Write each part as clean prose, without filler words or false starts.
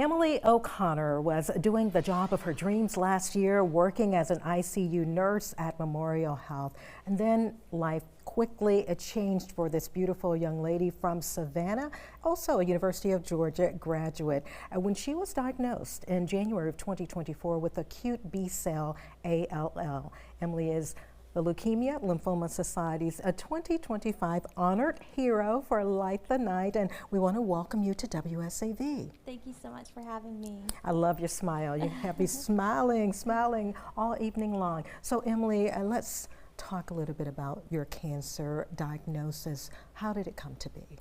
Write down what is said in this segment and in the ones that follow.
Emily O'Connor was doing the job of her dreams last year, working as an ICU nurse at Memorial Health. And then life quickly changed for this beautiful young lady from Savannah, also a University of Georgia graduate. When she was diagnosed in January of 2024 with acute B-cell ALL. Emily is the Leukemia Lymphoma Society's 2025 Honored Hero for Light the Night, and we want to welcome you to WSAV. Thank you so much for having me. I love your smile. You have me smiling all evening long. So Emily, let's talk a little bit about your cancer diagnosis. How did it come to be?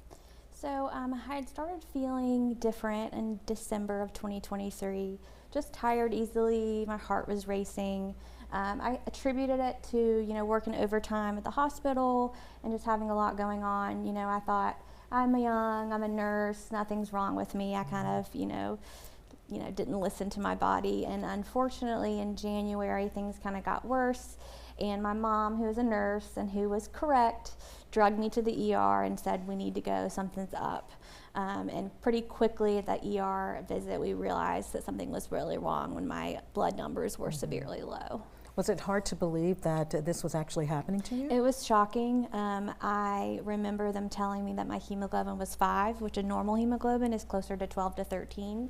So I had started feeling different in December of 2023, just tired easily, my heart was racing. I attributed it to, working overtime at the hospital and just having a lot going on. I thought, I'm a nurse, nothing's wrong with me. I kind of, didn't listen to my body. And unfortunately in January, things kind of got worse. And my mom, who is a nurse and who was correct, drugged me to the ER and said, we need to go, something's up. And pretty quickly at that ER visit, we realized that something was really wrong when my blood numbers were severely low. Was it hard to believe that this was actually happening to you? It was shocking. I remember them telling me that my hemoglobin was 5, which a normal hemoglobin is closer to 12 to 13.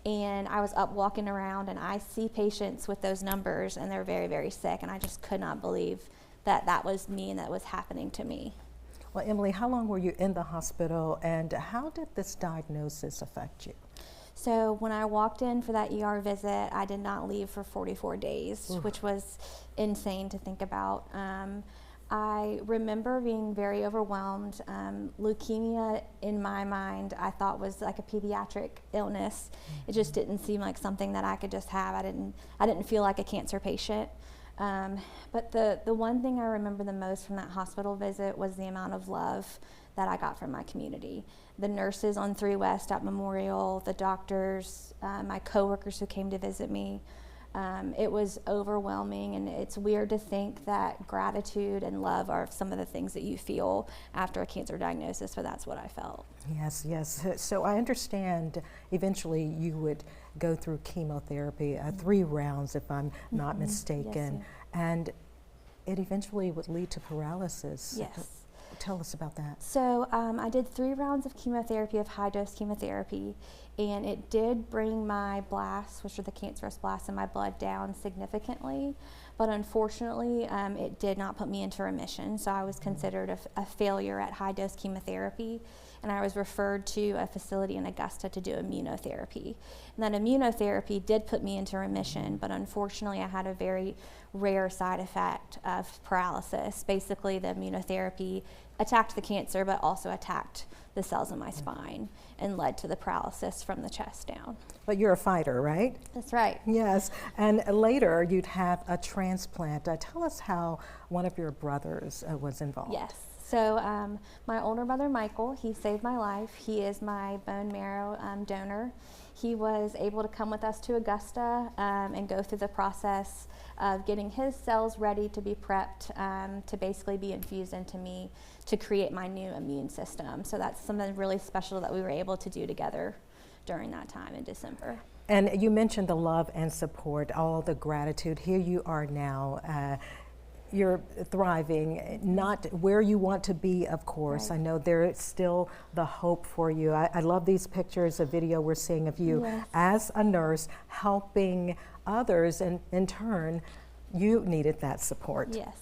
And I was up walking around and I see patients with those numbers and they're very, very sick. And I just could not believe that that was me and that was happening to me. Well, Emily, how long were you in the hospital and how did this diagnosis affect you? So when I walked in for that ER visit, I did not leave for 44 days, which was insane to think about. I remember being very overwhelmed. Leukemia, in my mind, I thought was like a pediatric illness. It just didn't seem like something that I could just have. I didn't feel like a cancer patient. But the one thing I remember the most from that hospital visit was the amount of love that I got from my community. The nurses on 3 West at Memorial, the doctors, my coworkers who came to visit me. It was overwhelming, and it's weird to think that gratitude and love are some of the things that you feel after a cancer diagnosis, but that's what I felt. Yes, yes. So I understand eventually you would go through chemotherapy, 3 rounds if I'm not mistaken, Yes, and it eventually would lead to paralysis. Yes. Tell us about that. So I did 3 rounds of chemotherapy, of high-dose chemotherapy, and it did bring my blasts, which are the cancerous blasts in my blood, down significantly. But unfortunately, it did not put me into remission, so I was considered a failure at high-dose chemotherapy, and I was referred to a facility in Augusta to do immunotherapy. And that immunotherapy did put me into remission, but unfortunately I had a very rare side effect of paralysis. Basically, the immunotherapy attacked the cancer, but also attacked the cells in my spine and led to the paralysis from the chest down. But you're a fighter, right? That's right. Yes, and later you'd have a transplant. Tell us how one of your brothers was involved. Yes. So my older brother, Michael, he saved my life. He is my bone marrow donor. He was able to come with us to Augusta and go through the process of getting his cells ready to be prepped to basically be infused into me to create my new immune system. So that's something really special that we were able to do together during that time in December. And you mentioned the love and support, all the gratitude. Here you are now. You're thriving, not where you want to be, of course. Right. I know there's still the hope for you. I love these pictures, a video we're seeing of you as a nurse helping others, and in turn, you needed that support. Yes.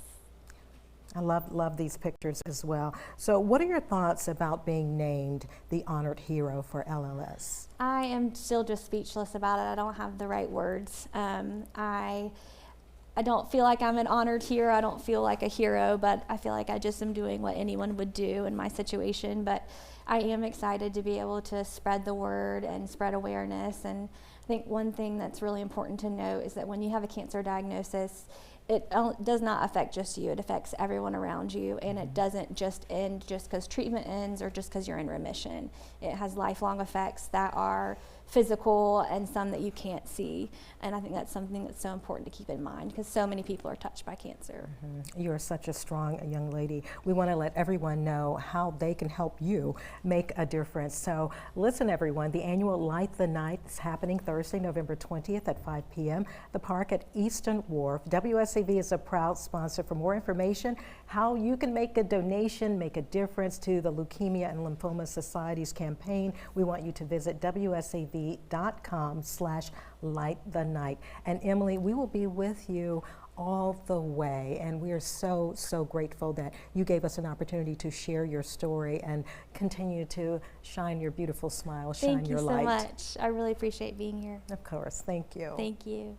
I love these pictures as well. So what are your thoughts about being named the Honored Hero for LLS? I am still just speechless about it. I don't have the right words. I don't feel like I'm an honored hero. I don't feel like a hero, but I feel like I just am doing what anyone would do in my situation. But I am excited to be able to spread the word and spread awareness. And I think one thing that's really important to note is that when you have a cancer diagnosis, it does not affect just you. It affects everyone around you, and it doesn't just end just because treatment ends or just because you're in remission. It has lifelong effects that are physical and some that you can't see. And I think that's something that's so important to keep in mind because so many people are touched by cancer. You are such a strong young lady. We want to let everyone know how they can help you make a difference. So listen, everyone, the annual Light the Night is happening Thursday, November 20th at 5 p.m. The park at Easton Wharf. WSAV is a proud sponsor. For more information, how you can make a donation, make a difference to the Leukemia and Lymphoma Society's campaign, we want you to visit wsav.com/lightthenight. And Emily, we will be with you all the way, and we are so grateful that you gave us an opportunity to share your story and continue to shine your beautiful smile, shine your light. Thank you so much. I really appreciate being here. Of course. Thank you. Thank you.